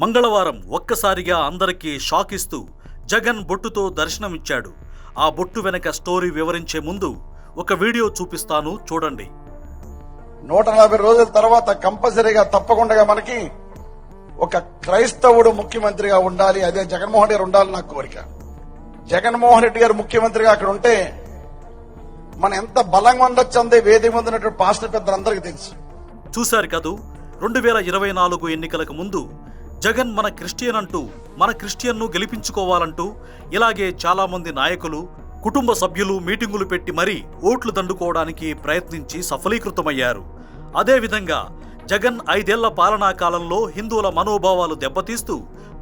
మంగళవారం ఒక్కసారిగా అందరికీ షాక్ ఇస్తూ జగన్ బొట్టుతో దర్శనమిచ్చాడు. ఆ బొట్టు వెనక స్టోరీ వివరించే ముందు ఒక వీడియో చూపిస్తాను, చూడండి. 140 రోజుల తర్వాత కంపల్సరీగా తప్పకుండా మనకి ఒక క్రైస్తవుడు ముఖ్యమంత్రిగా ఉండాలి. అదే జగన్మోహన్ రెడ్డి గారు ఉండాలి నా కోరిక. జగన్మోహన్ రెడ్డి గారు ముఖ్యమంత్రిగా అక్కడ ఉంటే మనం ఎంత బలంగా ఉండొచ్చు అందే వేది ముందు ఉన్నటువంటి పాస్టర్ పెద్దలందరికీ తెలుసు. చూశారు కదూ, 2024 ఎన్నికలకు ముందు జగన్ మన క్రిస్టియన్ అంటూ, మన క్రిస్టియన్ను గెలిపించుకోవాలంటూ ఇలాగే చాలా మంది నాయకులు, కుటుంబ సభ్యులు మీటింగులు పెట్టి మరీ ఓట్లు దండుకోవడానికి ప్రయత్నించి సఫలీకృతమయ్యారు. అదేవిధంగా జగన్ 5 ఏళ్ల పాలనా కాలంలో హిందువుల మనోభావాలు దెబ్బతీస్తూ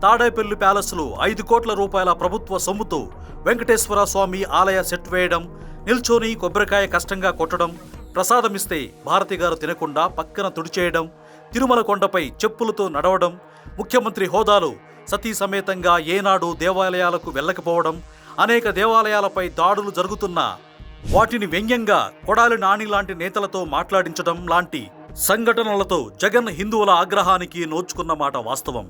తాడేపల్లి ప్యాలెస్లో 5 కోట్ల రూపాయల ప్రభుత్వ సొమ్ముతో వెంకటేశ్వర స్వామి ఆలయ సెట్ వేయడం, నిల్చొని కొబ్బరికాయ కష్టంగా కొట్టడం, ప్రసాదమిస్తే భారతి గారు తినకుండా పక్కన తుడిచేయడం, తిరుమల కొండపై చెప్పులతో నడవడం, ముఖ్యమంత్రి హోదాలో సతీ సమేతంగా ఏనాడు దేవాలయాలకు వెళ్లకపోవడం, అనేక దేవాలయాలపై దాడులు జరుగుతున్నా వాటిని వ్యంగ్యంగా కొడాలి నాని లాంటి నేతలతో మాట్లాడించడం లాంటి సంఘటనలతో జగన్ హిందువుల ఆగ్రహానికి నోచుకున్న మాట వాస్తవం.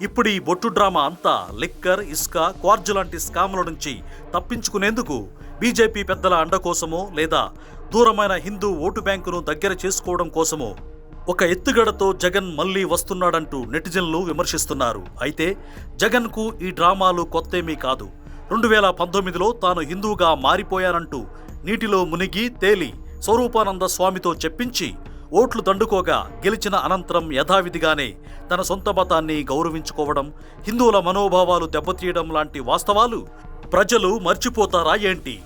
ఇప్పుడు ఈ బొట్టు డ్రామా అంతా లిక్కర్, ఇసుక, క్వార్జు లాంటి స్కాముల నుంచి తప్పించుకునేందుకు బీజేపీ పెద్దల అండ కోసమో లేదా దూరమైన హిందూ ఓటు బ్యాంకును దగ్గర చేసుకోవడం కోసమో ఒక ఎత్తుగడతో జగన్ మళ్లీ వస్తున్నాడంటూ నెటిజన్లు విమర్శిస్తున్నారు. అయితే జగన్కు ఈ డ్రామాలు కొత్తేమీ కాదు. 2019లో తాను హిందువుగా మారిపోయానంటూ నీటిలో మునిగి తేలి స్వరూపానంద స్వామితో చెప్పించి ఓట్లు దండుకోగా గెలిచిన అనంతరం యథావిధిగానే తన సొంత మతాన్ని గౌరవించుకోవడం, హిందువుల మనోభావాలు దెబ్బతీయడం లాంటి వాస్తవాలు ప్రజలు మర్చిపోతారా ఏంటి?